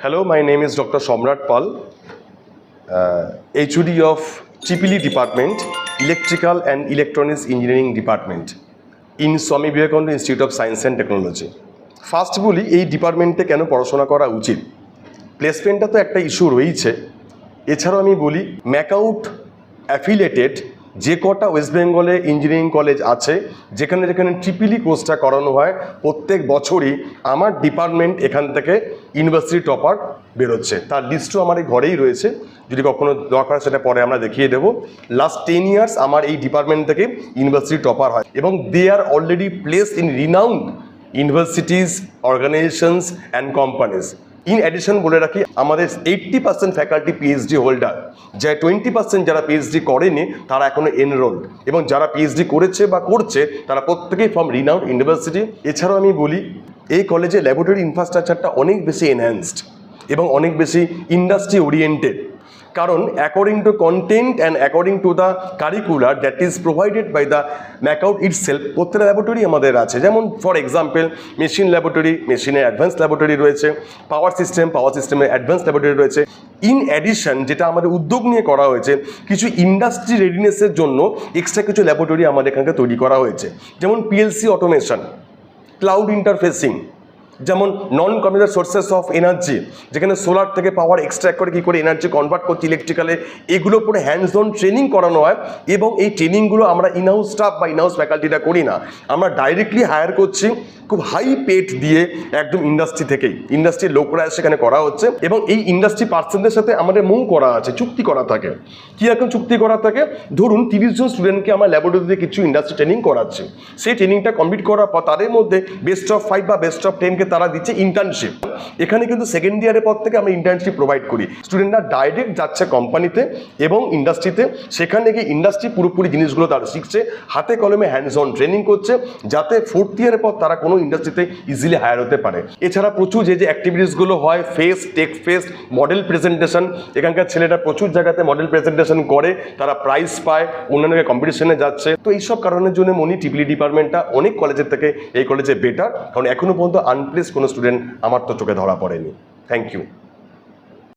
Hello, my name is Dr. Somrat Pal, HOD of TPL Department, Electrical and Electronics Engineering Department in Swami Vivekananda Institute of Science and Technology. First বলি এই ডিপার্টমেন্টে কেন পড়াশোনা করা উচিত। প্লেসমেন্টটা তো একটা ইস্যু রয়েছে, এছাড়াও আমি বলি ম্যাকআউট অ্যাফিলিয়েটেড যে কটা ওয়েস্ট বেঙ্গলে ইঞ্জিনিয়ারিং কলেজ আছে যেখানে যেখানে ট্রিপল ই কোর্সটা করানো হয়, প্রত্যেক বছরই আমার ডিপার্টমেন্ট এখান থেকে ইউনিভার্সিটি টপার বেরোচ্ছে। তার লিস্টও আমার এই ঘরেই রয়েছে, যদি কখনো দরকার সেটা পরে আমরা দেখিয়ে দেবো। লাস্ট 10 ইয়ার্স আমার এই ডিপার্টমেন্ট থেকে ইউনিভার্সিটি টপার হয় এবং they are already placed in renowned universities, organisations and companies. In addition বলে রাখি, আমাদের 80% ফ্যাকাল্টি পিএইচডি হোল্ডার, যা 20% যারা পিএইচডি করেনি তারা এখনো এনরোল্ড, এবং যারা পিএইচডি করেছে বা করছে তারা প্রত্যেকেই ফ্রম রিনাউন্ড ইউনিভার্সিটি। এছাড়াও আমি বলি এই কলেজে ল্যাবরেটরি ইনফ্রাস্ট্রাকচারটা অনেক বেশি এনহ্যান্সড এবং অনেক বেশি ইন্ডাস্ট্রি ওরিয়েন্টেড, কারণ according to content and according to the curricular that is provided by the MAKAUT itself, প্রত্যেকটা ল্যাবরেটরি আমাদের আছে। যেমন ফর এক্সাম্পল মেশিন ল্যাবরেটরি, মেশিনের অ্যাডভান্স ল্যাবরেটরি রয়েছে, পাওয়ার সিস্টেমের অ্যাডভান্স ল্যাবরেটরি রয়েছে। ইন অ্যাডিশন যেটা আমাদের উদ্যোগ নিয়ে করা হয়েছে, কিছু ইন্ডাস্ট্রি রেডিনেসের জন্য এক্সট্রা কিছু ল্যাবরেটরি আমাদের এখানকে তৈরি করা হয়েছে, যেমন পিএলসি অটোমেশন, ক্লাউড ইন্টারফেসিং, যেমন নন কনভেনশনাল সোর্সেস অফ এনার্জি, যেখানে সোলার থেকে পাওয়ার এক্সট্র্যাক্ট করে কী করে এনার্জি কনভার্ট করছে ইলেকট্রিক্যালে, এগুলো পুরো হ্যান্ডস অন ট্রেনিং করানো হয়। এবং এই ট্রেনিংগুলো আমরা ইনহাউস স্টাফ বা ইনহাউস ফ্যাকাল্টিটা করি না, আমরা ডাইরেক্টলি হায়ার করছি খুব হাই পেড দিয়ে একদম ইন্ডাস্ট্রি থেকেই। ইন্ডাস্ট্রির লোকরা সেখানে করা হচ্ছে এবং এই ইন্ডাস্ট্রি পার্সনদের সাথে আমাদের মৌ করা আছে, চুক্তি করা থাকে। কী রকম চুক্তি করা থাকে? ধরুন 30 জন স্টুডেন্টকে আমরা ল্যাবরেটরিতে কিছু ইন্ডাস্ট্রি ট্রেনিং করাচ্ছি, সেই ট্রেনিংটা কমপ্লিট করার পর তাদের মধ্যে বেস্ট অফ 5 বা বেস্ট অফ 10কে তারা দিচ্ছে ইন্টার্নশিপ। এখানে কিন্তু সেকেন্ড ইয়ারের পর থেকে আমরা ইন্টার্নশিপ প্রোভাইড করি। স্টুডেন্টরা ডাইরেক্ট যাচ্ছে কোম্পানিতে এবং ইন্ডাস্ট্রিতে, সেখানে গিয়ে ইন্ডাস্ট্রি পুরোপুরি জিনিসগুলো তারা শিখছে, হাতে কলমে হ্যান্ডস অন ট্রেনিং করছে, যাতে 4th ইয়ারের পর তারা কোনো ইন্ডাস্ট্রিতে ইজিলি হায়ার হতে পারে। এছাড়া প্রচুর যে অ্যাক্টিভিটিসগুলো হয়, fest, tech fest, model presentation, এখানকার ছেলেরা প্রচুর জায়গাতে মডেল প্রেজেন্টেশন করে, তারা প্রাইজ পায়, অন্যান্য কম্পিটিশনে যাচ্ছে। তো এইসব কারণের জন্য মনে ট্রিপল ই ডিপার্টমেন্টটা অনেক কলেজের থেকে এই কলেজে বেটার, কারণ এখনো পর্যন্ত আনপ্লেস কোনো স্টুডেন্ট আমার তো চোখে ধরা পড়েনি। Thank you.